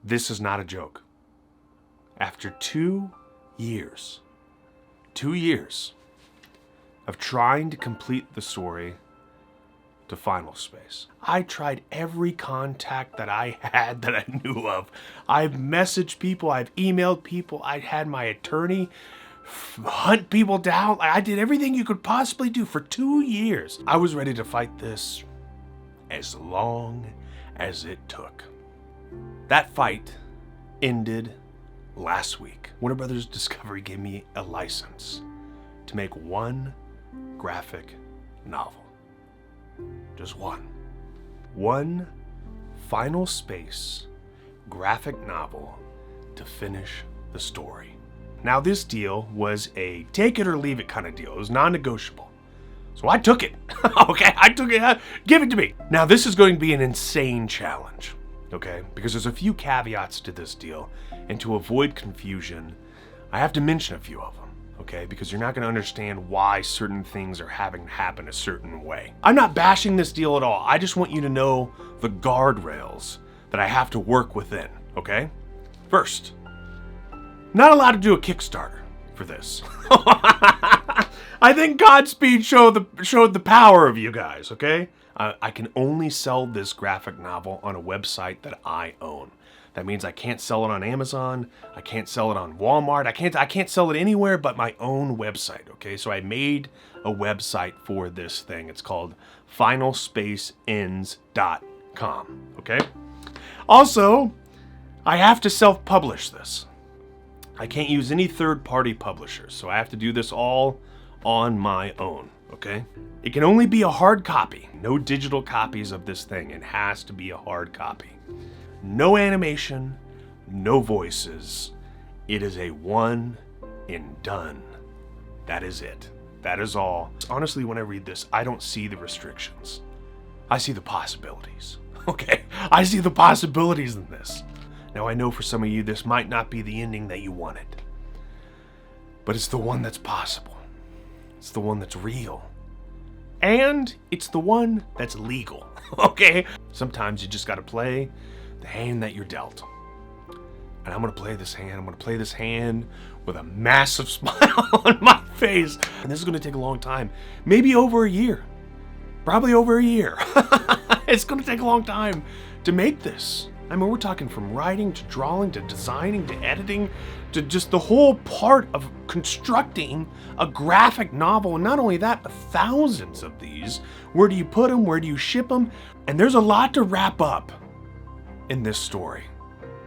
This is not a joke. After 2 years of trying to complete the story to Final Space, I tried every contact that I had that I knew of. I've messaged people, I've emailed people, I had my attorney hunt people down. I did everything you could possibly do for 2 years. I was ready to fight this as long as it took. That fight ended last week. Warner Brothers Discovery gave me a license to make one graphic novel. Just one. One Final Space graphic novel to finish the story. Now, this deal was a take it or leave it kind of deal. It was non-negotiable. So I took it. Okay, I took it. Give it to me. Now, this is going to be an insane challenge. Okay, because there's a few caveats to this deal, and to avoid confusion, I have to mention a few of them, okay, because you're not going to understand why certain things are having to happen a certain way. I'm not bashing this deal at all. I just want you to know the guardrails that I have to work within, okay? First, not allowed to do a Kickstarter for this. I think Godspeed showed the power of you guys, okay? I can only sell this graphic novel on a website that I own. That means I can't sell it on Amazon. I can't sell it on Walmart. I can't sell it anywhere but my own website, okay? So I made a website for this thing. It's called finalspaceends.com, okay? Also, I have to self-publish this. I can't use any third-party publishers, so I have to do this all on my own, okay? It can only be a hard copy. No digital copies of this thing. It has to be a hard copy. No animation, no voices. It is a one and done. That is it. That is all. Honestly, when I read this, I don't see the restrictions. I see the possibilities, okay? I see the possibilities in this. Now, I know for some of you, this might not be the ending that you wanted, but it's the one that's possible. It's the one that's real. And it's the one that's legal, okay? Sometimes you just gotta play the hand that you're dealt. And I'm gonna play this hand. I'm gonna play this hand with a massive smile on my face. And this is gonna take a long time. Maybe over a year. Probably over a year. It's gonna take a long time to make this. I mean, we're talking from writing to drawing to designing to editing to just the whole part of constructing a graphic novel. And not only that, but thousands of these. Where do you put them? Where do you ship them? And there's a lot to wrap up in this story.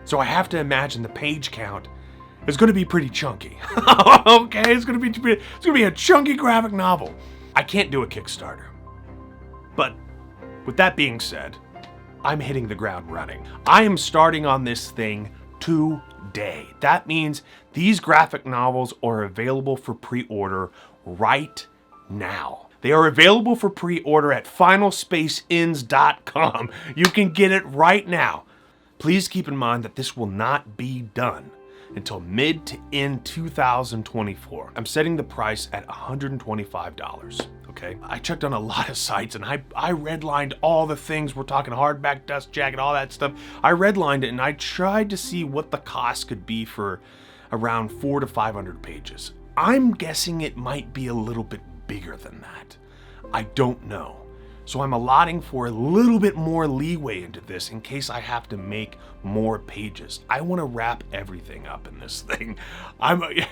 So I have to imagine the page count is going to be pretty chunky. Okay, it's going to be a chunky graphic novel. I can't do a Kickstarter. But with that being said, I'm hitting the ground running. I am starting on this thing today. That means these graphic novels are available for pre-order right now. They are available for pre-order at finalspaceends.com. You can get it right now. Please keep in mind that this will not be done until mid to end 2024. I'm setting the price at $125. Okay, I checked on a lot of sites and I redlined all the things. We're talking hardback, dust jacket, all that stuff. I redlined it and I tried to see what the cost could be for around 400 to 500 pages. I'm guessing it might be a little bit bigger than that. I don't know. So I'm allotting for a little bit more leeway into this in case I have to make more pages. I want to wrap everything up in this thing. I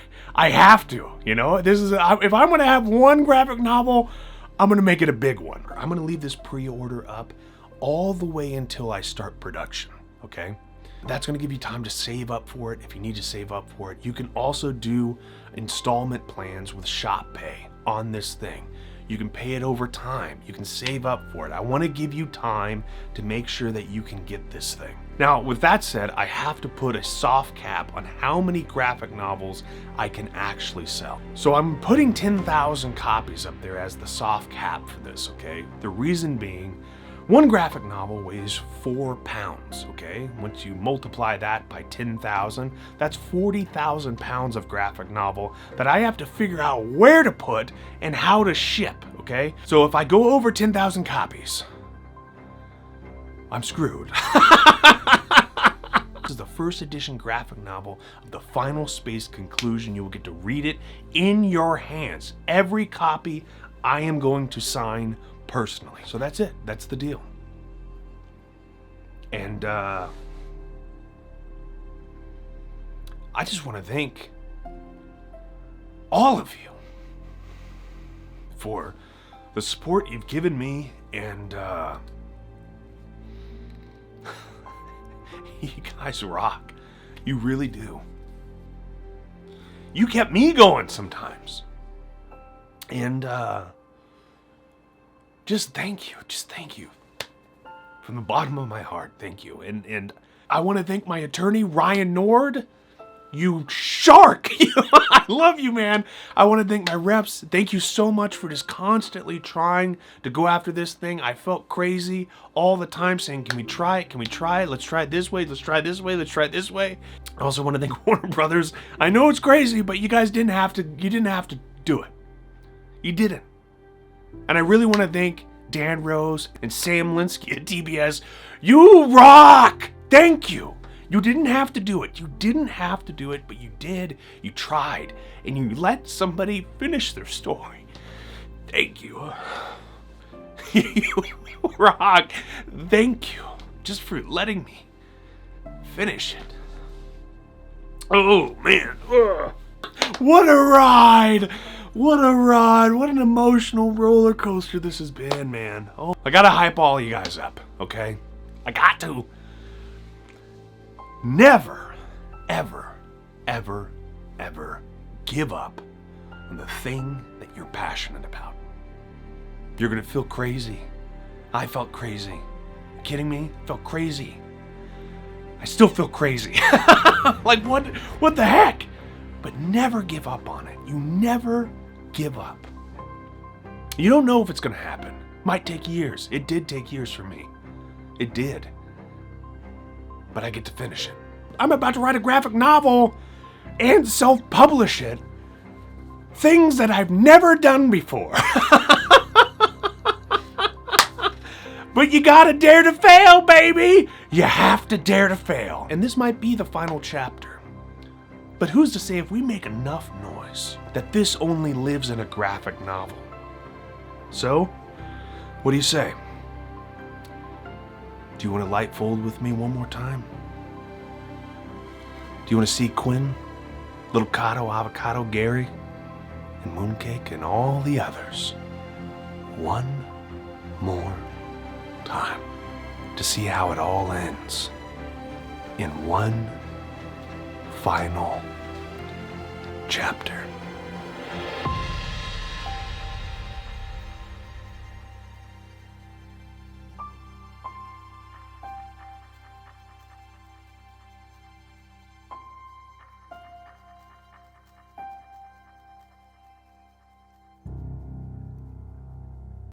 have to, you know. If I'm going to have one graphic novel, I'm going to make it a big one. I'm going to leave this pre-order up all the way until I start production, okay? That's going to give you time to save up for it if you need to save up for it. You can also do installment plans with Shop Pay on this thing. You can pay it over time. You can save up for it. I want to give you time to make sure that you can get this thing. Now, with that said, I have to put a soft cap on how many graphic novels I can actually sell. So I'm putting 10,000 copies up there as the soft cap for this, okay? The reason being, one graphic novel weighs 4 pounds, okay? Once you multiply that by 10,000, that's 40,000 pounds of graphic novel that I have to figure out where to put and how to ship, okay? So if I go over 10,000 copies, I'm screwed. This is the first edition graphic novel of the Final Space Conclusion. You will get to read it in your hands. Every copy I am going to sign personally. So that's it. That's the deal. And I just want to thank all of you for the support you've given me, and you guys rock. You really do. You kept me going sometimes. And just thank you. Just thank you. From the bottom of my heart, thank you. And I want to thank my attorney, Ryan Nord. You shark! I love you, man. I want to thank my reps. Thank you so much for just constantly trying to go after this thing. I felt crazy all the time saying, can we try it? Can we try it? Let's try it this way. Let's try it this way. Let's try it this way. I also want to thank Warner Brothers. I know it's crazy, but you guys didn't have to do it. You didn't. And I really want to thank Dan Rose and Sam Linsky at TBS. You rock! Thank you. You didn't have to do it. You didn't have to do it, but you did. You tried. And you let somebody finish their story. Thank you. You rock. Thank you. Just for letting me finish it. Oh, man. Ugh. What a ride. What a ride. What an emotional roller coaster this has been, man. Oh, I gotta hype all you guys up, okay? I got to. Never, ever, ever, ever give up on the thing that you're passionate about. You're gonna feel crazy. I felt crazy. You kidding me? Felt crazy. I still feel crazy. Like what the heck? But never give up on it. You never give up. You don't know if it's gonna happen. Might take years. It did take years for me. It did. But I get to finish it. I'm about to write a graphic novel and self-publish it. Things that I've never done before. But you gotta dare to fail, baby! You have to dare to fail. And this might be the final chapter. But who's to say if we make enough noise that this only lives in a graphic novel? So, what do you say? Do you want to light fold with me one more time? Do you want to see Quinn, Little Cato, Avocado, Gary, and Mooncake, and all the others one more time to see how it all ends in one final chapter?